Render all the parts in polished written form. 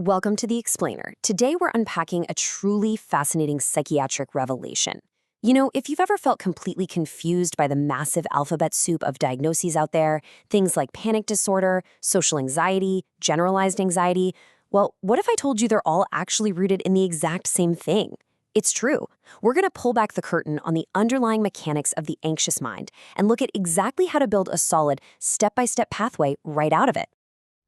Welcome to The Explainer. Today we're unpacking a truly fascinating psychiatric revelation. You know, if you've ever felt completely confused by the massive alphabet soup of diagnoses out there, things like panic disorder, social anxiety, generalized anxiety, well, what if I told you they're all actually rooted in the exact same thing? It's true. We're going to pull back the curtain on the underlying mechanics of the anxious mind and look at exactly how to build a solid, step-by-step pathway right out of it.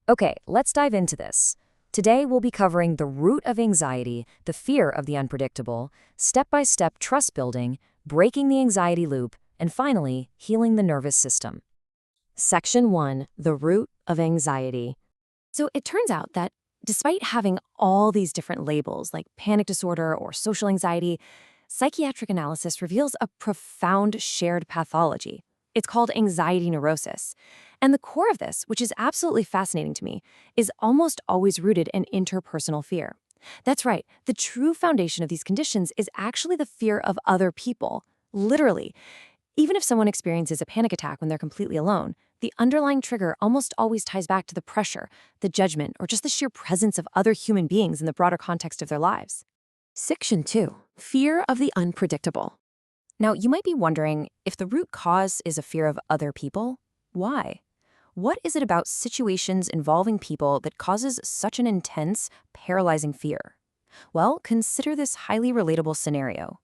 Okay, let's dive into this. Today, we'll be covering the root of anxiety, the fear of the unpredictable, step-by-step trust building, breaking the anxiety loop, and finally, healing the nervous system. Section 1, the root of anxiety. So it turns out that despite having all these different labels like panic disorder or social anxiety, psychiatric analysis reveals a profound shared pathology. It's called anxiety neurosis. And the core of this, which is absolutely fascinating to me, is almost always rooted in interpersonal fear. That's right, the true foundation of these conditions is actually the fear of other people, literally. Even if someone experiences a panic attack when they're completely alone, the underlying trigger almost always ties back to the pressure, the judgment, or just the sheer presence of other human beings in the broader context of their lives. Section 2, fear of the unpredictable. Now, you might be wondering, if the root cause is a fear of other people, why? What is it about situations involving people that causes such an intense, paralyzing fear? Well, consider this highly relatable scenario.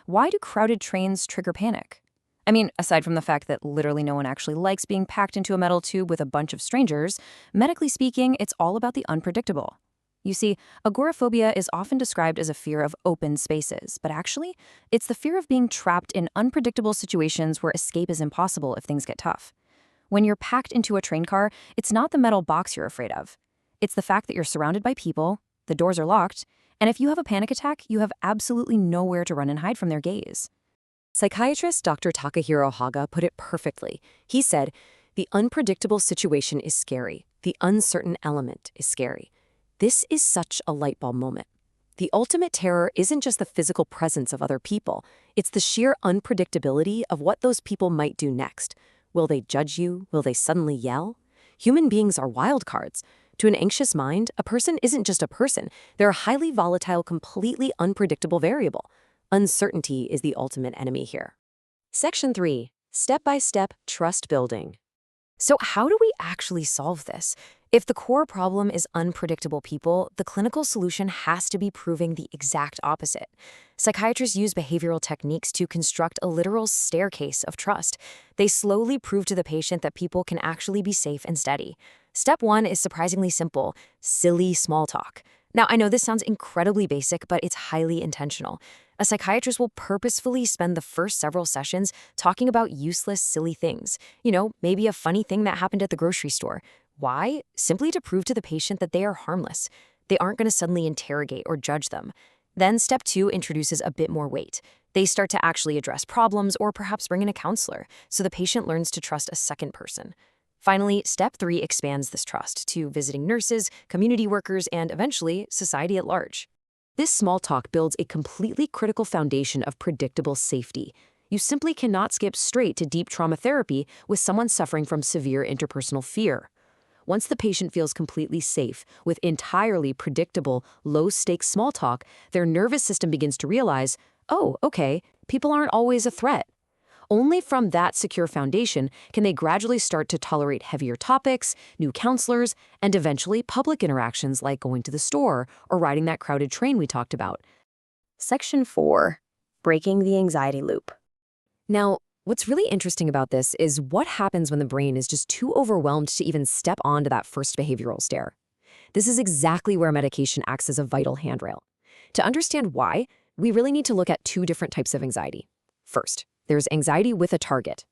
Why do crowded trains trigger panic? I mean, aside from the fact that literally no one actually likes being packed into a metal tube with a bunch of strangers, medically speaking, it's all about the unpredictable. You see, agoraphobia is often described as a fear of open spaces, but actually, it's the fear of being trapped in unpredictable situations where escape is impossible if things get tough. When you're packed into a train car, it's not the metal box you're afraid of. It's the fact that you're surrounded by people, the doors are locked, and if you have a panic attack, you have absolutely nowhere to run and hide from their gaze. Psychiatrist Dr. Takahiro Haga put it perfectly. He said, "The unpredictable situation is scary. The uncertain element is scary." This is such a light bulb moment. The ultimate terror isn't just the physical presence of other people. It's the sheer unpredictability of what those people might do next. Will they judge you? Will they suddenly yell? Human beings are wild cards. To an anxious mind, a person isn't just a person. They're a highly volatile, completely unpredictable variable. Uncertainty is the ultimate enemy here. Section 3, step-by-step trust building. So how do we actually solve this? If the core problem is unpredictable people, the clinical solution has to be proving the exact opposite. Psychiatrists use behavioral techniques to construct a literal staircase of trust. They slowly prove to the patient that people can actually be safe and steady. Step 1 is surprisingly simple: silly small talk. Now, I know this sounds incredibly basic, but it's highly intentional. A psychiatrist will purposefully spend the first several sessions talking about useless, silly things. You know, maybe a funny thing that happened at the grocery store. Why? Simply to prove to the patient that they are harmless. They aren't going to suddenly interrogate or judge them. Then step 2 introduces a bit more weight. They start to actually address problems or perhaps bring in a counselor, so the patient learns to trust a second person. Finally, step 3 expands this trust to visiting nurses, community workers, and eventually, society at large. This small talk builds a completely critical foundation of predictable safety. You simply cannot skip straight to deep trauma therapy with someone suffering from severe interpersonal fear. Once the patient feels completely safe with entirely predictable, low-stakes small talk, their nervous system begins to realize, oh, okay, people aren't always a threat. Only from that secure foundation can they gradually start to tolerate heavier topics, new counselors, and eventually public interactions like going to the store or riding that crowded train we talked about. Section 4, breaking the anxiety loop. Now, what's really interesting about this is what happens when the brain is just too overwhelmed to even step onto that first behavioral stair. This is exactly where medication acts as a vital handrail. To understand why, we really need to look at two different types of anxiety. First, there's anxiety with a target.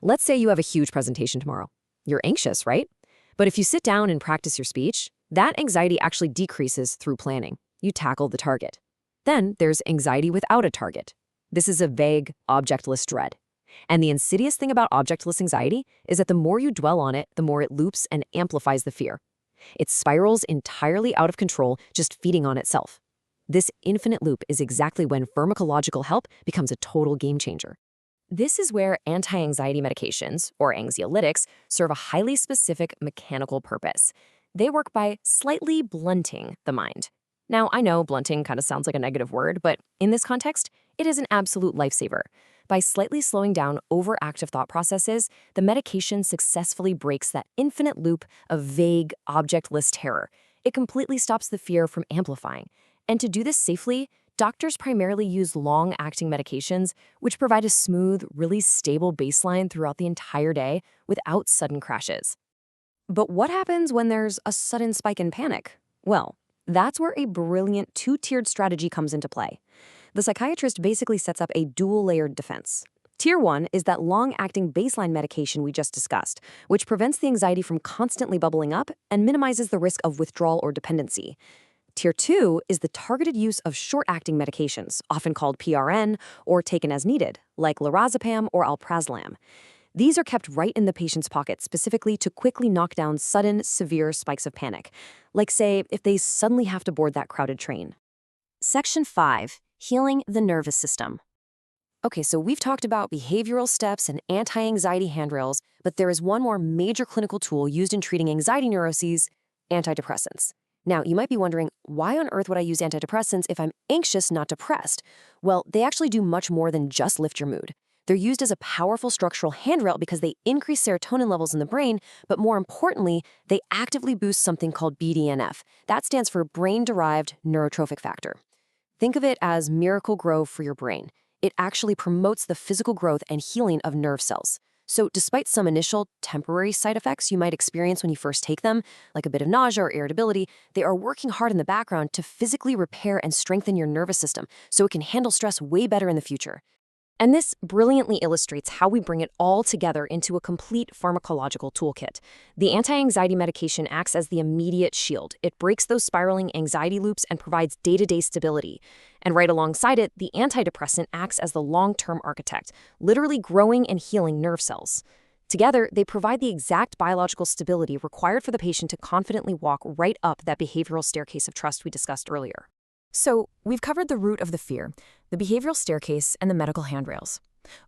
Let's say you have a huge presentation tomorrow. You're anxious, right? But if you sit down and practice your speech, that anxiety actually decreases through planning. You tackle the target. Then there's anxiety without a target. This is a vague, objectless dread. And the insidious thing about objectless anxiety is that the more you dwell on it, the more it loops and amplifies the fear. It spirals entirely out of control, just feeding on itself. This infinite loop is exactly when pharmacological help becomes a total game changer. This is where anti-anxiety medications, or anxiolytics, serve a highly specific mechanical purpose. They work by slightly blunting the mind. Now, I know blunting kind of sounds like a negative word, but in this context, it is an absolute lifesaver. By slightly slowing down overactive thought processes, the medication successfully breaks that infinite loop of vague, objectless terror. It completely stops the fear from amplifying. And to do this safely, doctors primarily use long-acting medications, which provide a smooth, really stable baseline throughout the entire day without sudden crashes. But what happens when there's a sudden spike in panic? Well, that's where a brilliant two-tiered strategy comes into play. The psychiatrist basically sets up a dual-layered defense. Tier 1 is that long-acting baseline medication we just discussed, which prevents the anxiety from constantly bubbling up and minimizes the risk of withdrawal or dependency. Tier 2 is the targeted use of short-acting medications, often called PRN, or taken as needed, like lorazepam or alprazolam. These are kept right in the patient's pocket specifically to quickly knock down sudden, severe spikes of panic, like, say, if they suddenly have to board that crowded train. Section 5. Healing the nervous system. Okay, so we've talked about behavioral steps and anti-anxiety handrails, but there is one more major clinical tool used in treating anxiety neuroses: antidepressants. Now, you might be wondering, why on earth would I use antidepressants if I'm anxious, not depressed? Well, they actually do much more than just lift your mood. They're used as a powerful structural handrail because they increase serotonin levels in the brain, but more importantly, they actively boost something called BDNF. That stands for brain-derived neurotrophic factor. Think of it as miracle grow for your brain. It actually promotes the physical growth and healing of nerve cells. So despite some initial temporary side effects you might experience when you first take them, like a bit of nausea or irritability, they are working hard in the background to physically repair and strengthen your nervous system so it can handle stress way better in the future. And this brilliantly illustrates how we bring it all together into a complete pharmacological toolkit. The anti-anxiety medication acts as the immediate shield. It breaks those spiraling anxiety loops and provides day-to-day stability. And right alongside it, the antidepressant acts as the long-term architect, literally growing and healing nerve cells. Together, they provide the exact biological stability required for the patient to confidently walk right up that behavioral staircase of trust we discussed earlier. So, we've covered the root of the fear, the behavioral staircase, and the medical handrails.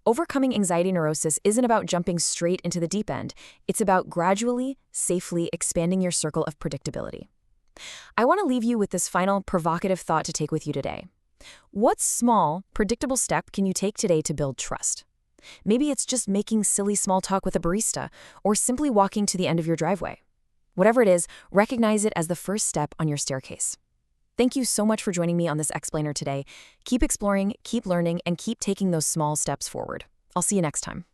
Overcoming anxiety neurosis isn't about jumping straight into the deep end. It's about gradually, safely expanding your circle of predictability. I want to leave you with this final provocative thought to take with you today. What small, predictable step can you take today to build trust? Maybe it's just making silly small talk with a barista, or simply walking to the end of your driveway. Whatever it is, recognize it as the first step on your staircase. Thank you so much for joining me on this explainer today. Keep exploring, keep learning, and keep taking those small steps forward. I'll see you next time.